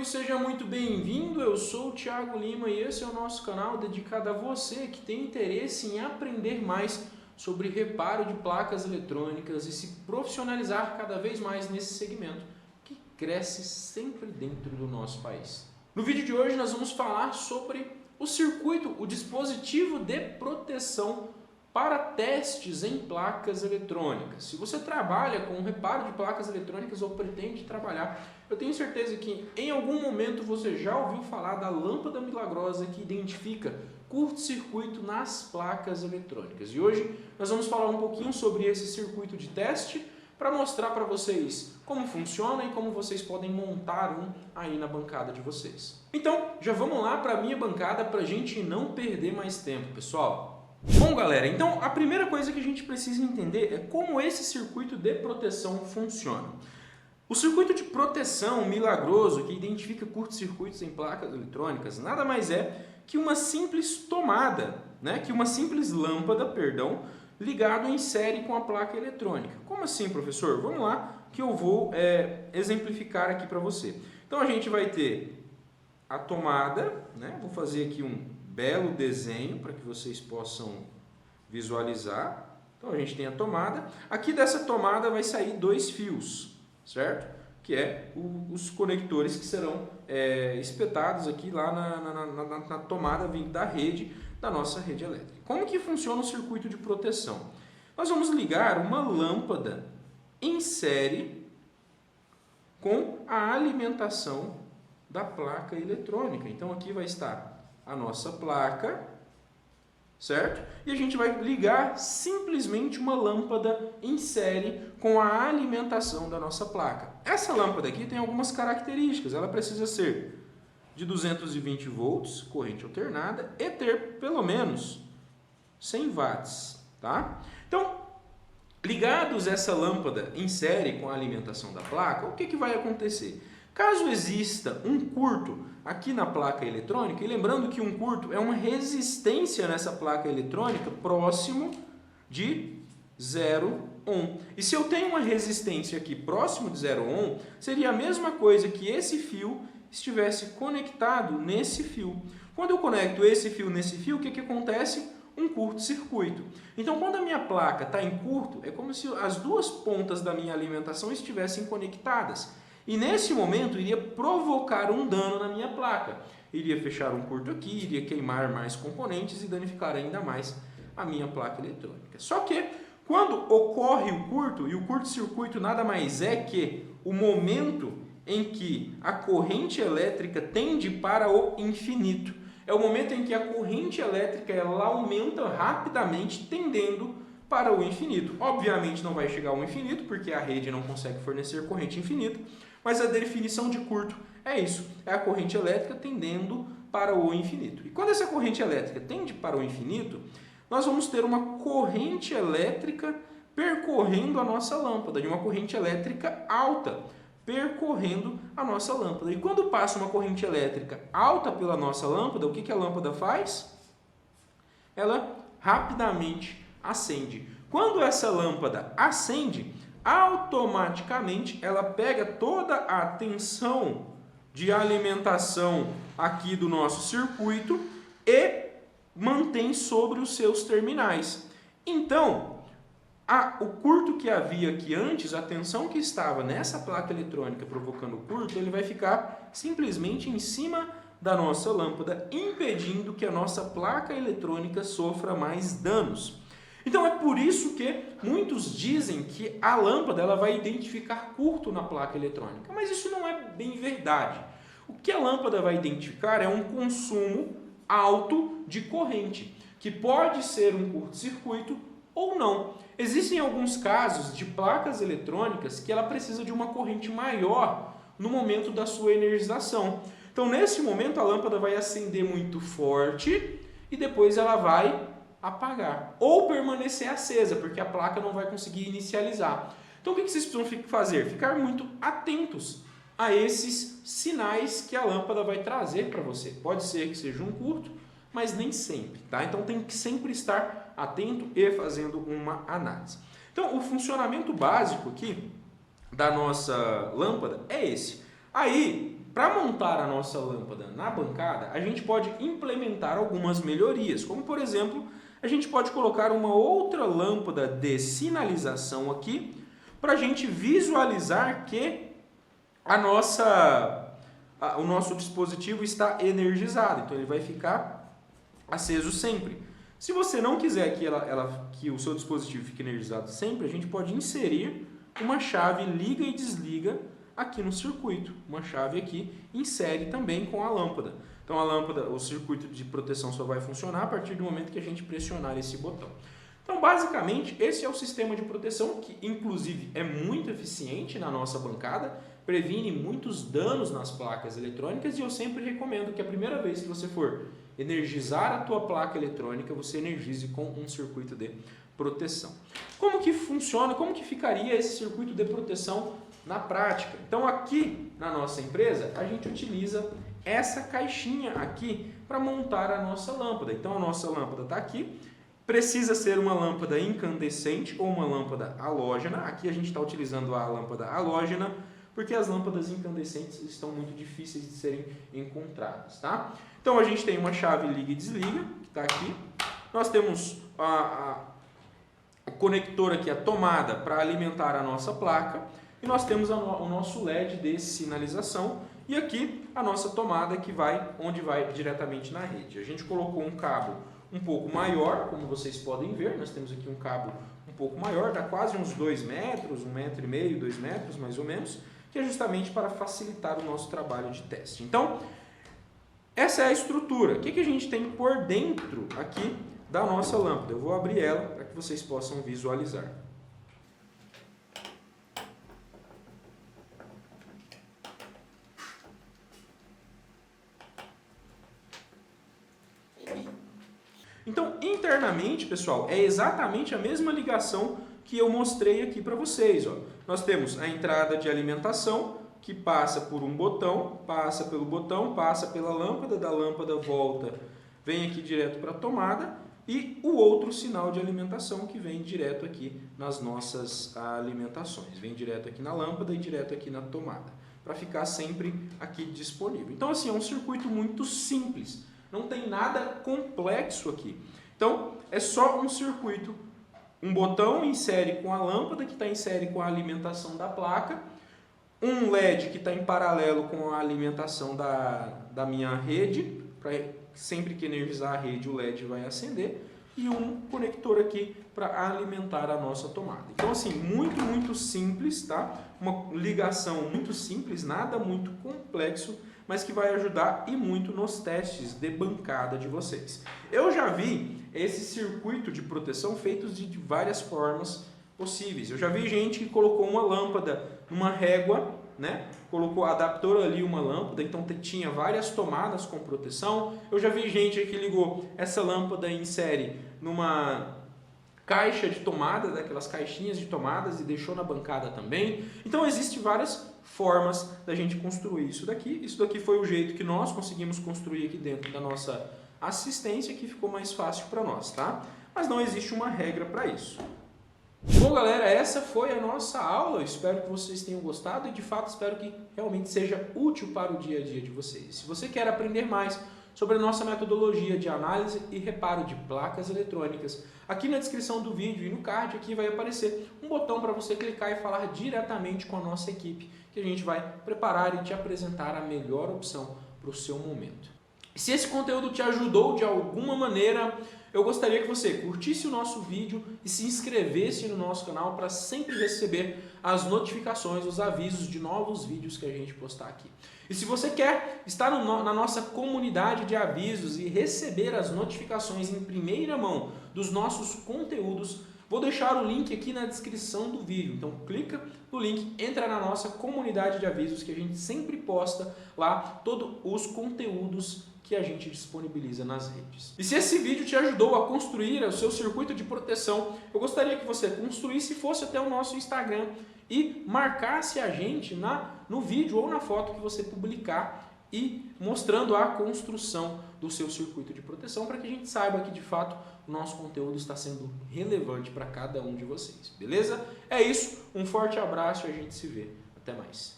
seja muito bem-vindo. Eu sou o Thiago Lima e esse é o nosso canal dedicado a você que tem interesse em aprender mais sobre reparo de placas eletrônicas e se profissionalizar cada vez mais nesse segmento que cresce sempre dentro do nosso país. No vídeo de hoje nós vamos falar sobre o circuito, o dispositivo de proteção para testes em placas eletrônicas. Se você trabalha com reparo de placas eletrônicas ou pretende trabalhar, eu tenho certeza que em algum momento você já ouviu falar da lâmpada milagrosa que identifica curto-circuito nas placas eletrônicas. E hoje nós vamos falar um pouquinho sobre esse circuito de teste para mostrar para vocês como funciona e como vocês podem montar um aí na bancada de vocês. Então, já vamos lá para a minha bancada para a gente não perder mais tempo, pessoal. Bom, galera, então a primeira coisa que a gente precisa entender é como esse circuito de proteção funciona. O circuito de proteção milagroso que identifica curtos-circuitos em placas eletrônicas nada mais é que uma simples tomada, que uma simples lâmpada, ligado em série com a placa eletrônica. Como assim, professor? Vamos lá que eu vou exemplificar aqui para você. Então a gente vai ter a tomada, vou fazer aqui um belo desenho para que vocês possam visualizar. Então a gente tem a tomada. Aqui dessa tomada vai sair dois fios, certo? Que é os conectores que serão espetados aqui lá na tomada vindo da rede, da nossa rede elétrica. Como que funciona o circuito de proteção? Nós vamos ligar uma lâmpada em série com a alimentação da placa eletrônica. Então aqui vai estar a nossa placa, certo? E a gente vai ligar simplesmente uma lâmpada em série com a alimentação da nossa placa. Essa lâmpada aqui tem algumas características. Ela precisa ser de 220 volts, corrente alternada, e ter pelo menos 100 watts, tá? Então, ligados essa lâmpada em série com a alimentação da placa, o que vai acontecer? Caso exista um curto aqui na placa eletrônica, e lembrando que um curto é uma resistência nessa placa eletrônica próximo de 0 ohm. E se eu tenho uma resistência aqui próximo de 0 ohm, seria a mesma coisa que esse fio estivesse conectado nesse fio. Quando eu conecto esse fio nesse fio, o que acontece? Um curto-circuito. Então, quando a minha placa está em curto, é como se as duas pontas da minha alimentação estivessem conectadas. E nesse momento iria provocar um dano na minha placa. Iria fechar um curto aqui, iria queimar mais componentes e danificar ainda mais a minha placa eletrônica. Só que quando ocorre o curto, e o curto-circuito nada mais é que o momento em que a corrente elétrica tende para o infinito. É o momento em que a corrente elétrica ela aumenta rapidamente, tendendo para o infinito. Obviamente não vai chegar ao infinito, porque a rede não consegue fornecer corrente infinita, mas a definição de curto é isso, é a corrente elétrica tendendo para o infinito. E quando essa corrente elétrica tende para o infinito, nós vamos ter uma corrente elétrica percorrendo a nossa lâmpada, de uma corrente elétrica alta, percorrendo a nossa lâmpada. E quando passa uma corrente elétrica alta pela nossa lâmpada, o que a lâmpada faz? Ela rapidamente acende. Quando essa lâmpada acende, automaticamente ela pega toda a tensão de alimentação aqui do nosso circuito e mantém sobre os seus terminais. Então, o curto que havia aqui antes, a tensão que estava nessa placa eletrônica provocando o curto, ele vai ficar simplesmente em cima da nossa lâmpada, impedindo que a nossa placa eletrônica sofra mais danos. Então é por isso que muitos dizem que a lâmpada ela vai identificar curto na placa eletrônica, mas isso não é bem verdade. O que a lâmpada vai identificar é um consumo alto de corrente, que pode ser um curto-circuito ou não. Existem alguns casos de placas eletrônicas que ela precisa de uma corrente maior no momento da sua energização. Então nesse momento a lâmpada vai acender muito forte e depois ela vai apagar ou permanecer acesa, porque a placa não vai conseguir inicializar. Então o que vocês precisam fazer? Ficar muito atentos a esses sinais que a lâmpada vai trazer para você. Pode ser que seja um curto, mas nem sempre, tá? Então tem que sempre estar atento e fazendo uma análise. Então o funcionamento básico aqui da nossa lâmpada é esse. Aí para montar a nossa lâmpada na bancada, a gente pode implementar algumas melhorias, como por exemplo, a gente pode colocar uma outra lâmpada de sinalização aqui, para a gente visualizar que o nosso dispositivo está energizado, então ele vai ficar aceso sempre. Se você não quiser que o seu dispositivo fique energizado sempre, a gente pode inserir uma chave liga e desliga aqui no circuito. Uma chave aqui insere também com a lâmpada. Então a lâmpada, o circuito de proteção só vai funcionar a partir do momento que a gente pressionar esse botão. Então basicamente esse é o sistema de proteção que inclusive é muito eficiente na nossa bancada, previne muitos danos nas placas eletrônicas e eu sempre recomendo que a primeira vez que você for energizar a tua placa eletrônica, você energize com um circuito de proteção. Como que funciona, como que ficaria esse circuito de proteção na prática? Então aqui na nossa empresa a gente utiliza essa caixinha aqui para montar a nossa lâmpada. Então a nossa lâmpada está aqui, precisa ser uma lâmpada incandescente ou uma lâmpada halógena. Aqui a gente está utilizando a lâmpada halógena porque as lâmpadas incandescentes estão muito difíceis de serem encontradas, tá? Então a gente tem uma chave liga e desliga, que está aqui. Nós temos o conector aqui, a tomada para alimentar a nossa placa. E nós temos o nosso LED de sinalização. E aqui a nossa tomada que onde vai diretamente na rede. A gente colocou um cabo um pouco maior, como vocês podem ver. Nós temos aqui um cabo um pouco maior, dá quase uns 2 metros, 1,5 metro, 2 metros mais ou menos, que é justamente para facilitar o nosso trabalho de teste. Então, essa é a estrutura. O que a gente tem por dentro aqui da nossa lâmpada? Eu vou abrir ela para que vocês possam visualizar. Então, internamente, pessoal, é exatamente a mesma ligação que eu mostrei aqui para vocês. Ó. Nós temos a entrada de alimentação, que passa por um botão, passa pelo botão, passa pela lâmpada, da lâmpada volta, vem aqui direto para a tomada, e o outro sinal de alimentação que vem direto aqui nas nossas alimentações. Vem direto aqui na lâmpada e direto aqui na tomada, para ficar sempre aqui disponível. Então, assim, é um circuito muito simples. Não tem nada complexo aqui. Então, é só um circuito. Um botão insere com a lâmpada, que está insere com a alimentação da placa. Um LED que está em paralelo com a alimentação da minha rede. Para sempre que energizar a rede, o LED vai acender. E um conector aqui para alimentar a nossa tomada. Então, assim, muito simples, tá? Uma ligação muito simples, nada muito complexo, mas que vai ajudar e muito nos testes de bancada de vocês. Eu já vi esse circuito de proteção feitos de várias formas possíveis. Eu já vi gente que colocou uma lâmpada numa régua, né? Colocou, adaptou ali uma lâmpada, então tinha várias tomadas com proteção. Eu já vi gente que ligou essa lâmpada em série numa caixa de tomada, daquelas caixinhas de tomadas, e deixou na bancada também. Então existem várias formas da gente construir isso daqui. Isso daqui foi o jeito que nós conseguimos construir aqui dentro da nossa assistência, que ficou mais fácil para nós, tá? Mas não existe uma regra para isso. Bom, galera, essa foi a nossa aula. Eu espero que vocês tenham gostado e, de fato, espero que realmente seja útil para o dia a dia de vocês. Se você quer aprender mais sobre a nossa metodologia de análise e reparo de placas eletrônicas, aqui na descrição do vídeo e no card aqui vai aparecer um botão para você clicar e falar diretamente com a nossa equipe, que a gente vai preparar e te apresentar a melhor opção para o seu momento. Se esse conteúdo te ajudou de alguma maneira, eu gostaria que você curtisse o nosso vídeo e se inscrevesse no nosso canal para sempre receber as notificações, os avisos de novos vídeos que a gente postar aqui. E se você quer estar na nossa comunidade de avisos e receber as notificações em primeira mão dos nossos conteúdos, vou deixar o link aqui na descrição do vídeo. Então clica no link, entra na nossa comunidade de avisos, que a gente sempre posta lá todos os conteúdos que a gente disponibiliza nas redes. E se esse vídeo te ajudou a construir o seu circuito de proteção, eu gostaria que você construísse e fosse até o nosso Instagram e marcasse a gente no vídeo ou na foto que você publicar e mostrando a construção do seu circuito de proteção, para que a gente saiba que de fato o nosso conteúdo está sendo relevante para cada um de vocês, beleza? É isso, um forte abraço e a gente se vê. Até mais.